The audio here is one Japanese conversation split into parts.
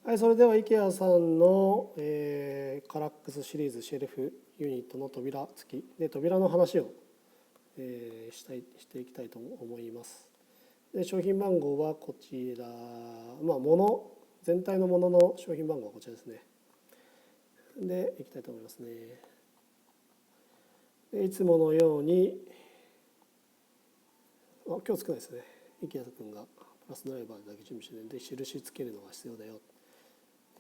はい、それでは IKEA さんの、カラックスシリーズシェルフユニットの扉付きで扉の話を、していきたいと思います。で商品番号はこちら、全体のものの商品番号はこちらですね。でいきたいと思いますね。でいつものように今日少ないですね。IKEA君がプラスドライバーだけ準備してるんで印つけるのが必要だよ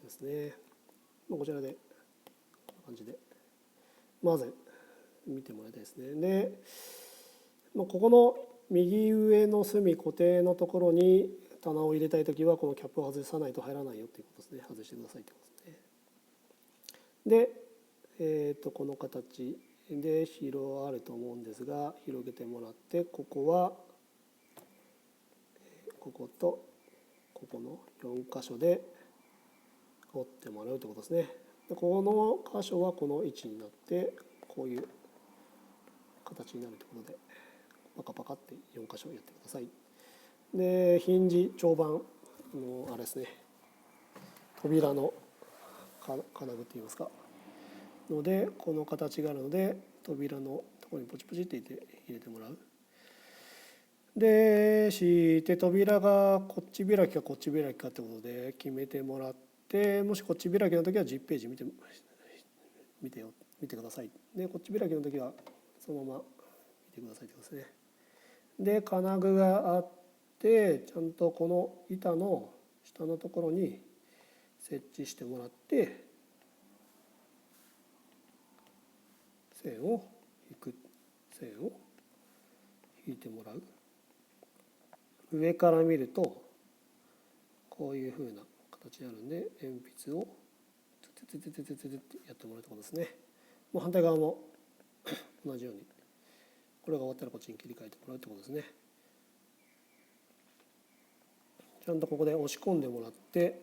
ですね。こちらでこんな感じでまず見てもらいたいですね。で、ここの右上の隅固定のところに棚を入れたいときはこのキャップを外さないと入らないよっていうことですね。外してくださいってことですね。で、この形で広あると思うんですが広げてもらってここはこことここの4箇所で折ってもらうということですね。でこの箇所はこの位置になってこういう形になるということでパカパカって4箇所やってください。でヒンジ長板のあれですね、扉の金具っていいますかのでこの形があるので扉のところにポチポチって入れてもらう。で敷いて扉がこっち開きかこっち開きかってことで決めてもらって、もしこっち開きの時は10ページ見てください。でこっち開きの時はそのまま見てくださいってことですね。で金具があってちゃんとこの板の下のところに設置してもらって線を引いてもらう。上から見るとこういう風な形になるんで鉛筆をツツツツツツってやってもらうってことですね。もう反対側も同じようにこれが終わったらこっちに切り替えてもらうってことですね。ちゃんとここで押し込んでもらって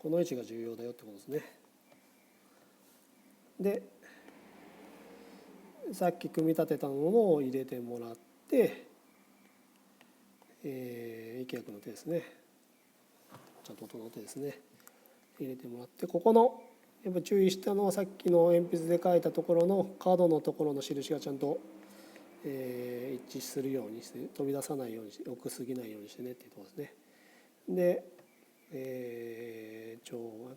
この位置が重要だよってことですね。でさっき組み立てたものを入れてもらってIKEA君の手ですね、ちゃんと音の手ですね入れてもらって、ここのやっぱ注意したのはさっきの鉛筆で書いたところの角のところの印がちゃんと、一致するようにして飛び出さないようにして奥すぎないようにしてねっていうところですね。で、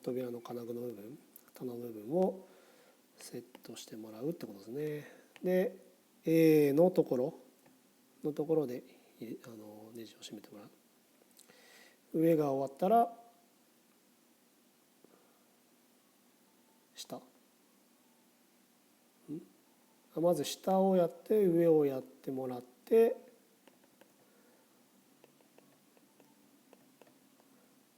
扉の金具の部分棚の部分をセットしてもらうってことですね。で A のところでネジを締めてもらう。上が終わったら下まず下をやって上をやってもらって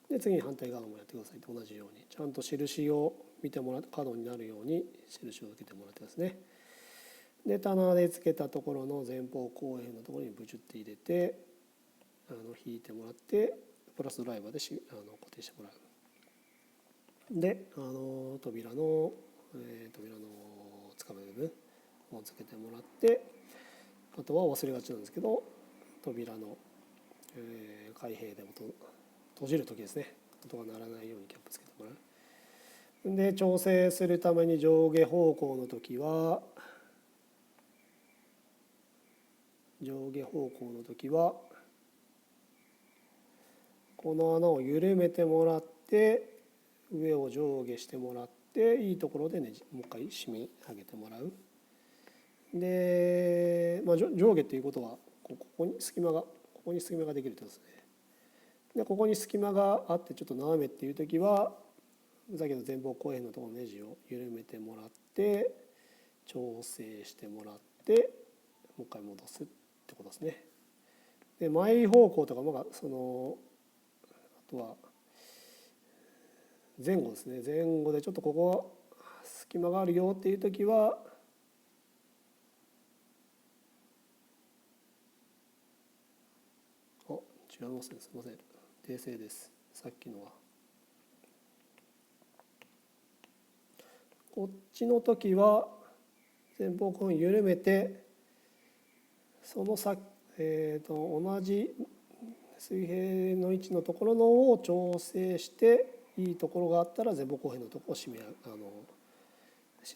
で次に反対側もやってくださいと同じようにちゃんと印を見てもらって角になるように印を受けてもらってですね。で棚でつけたところの前方後円のところにブチュって入れて引いてもらってプラスドライバーで固定してもらう。で扉のつかむ部分をつけてもらって、あとは忘れがちなんですけど扉の、開閉で閉じる時ですね、音が鳴らないようにキャップつけてもらう。で調整するために上下方向の時はこの穴を緩めてもらって上を上下してもらっていいところでねもう一回締め上げてもらう。で、上下っていうことはここに隙間ができるってことですね。でここに隙間があってちょっと斜めっていう時は先ほど前方後円のところのネジを緩めてもらって調整してもらってもう一回戻すってことですね。で前方向とかあとは前後ですね。前後でちょっとここ隙間があるよっていう時は違いますね、すみません、訂正です。さっきのはこっちの時は前方後円緩めてその先、同じ水平の位置のところのを調整していいところがあったら前方後辺のところを締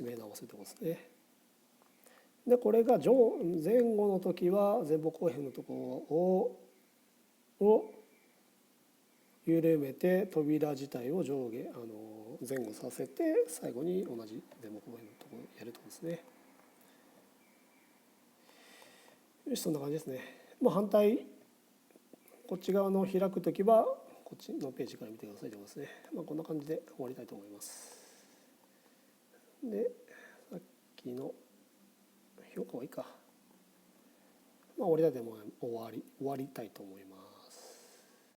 め直すということですね。でこれが前後の時は前方後辺のところを緩めて扉自体を上下前後させて最後に同じ前方後辺のところをやるということですね。よしそんな感じですね。反対こっち側の開くときはこっちのページから見てくださいということですね。こんな感じで終わりたいと思います。でさっきの評価はいいか。終わりたいと思います。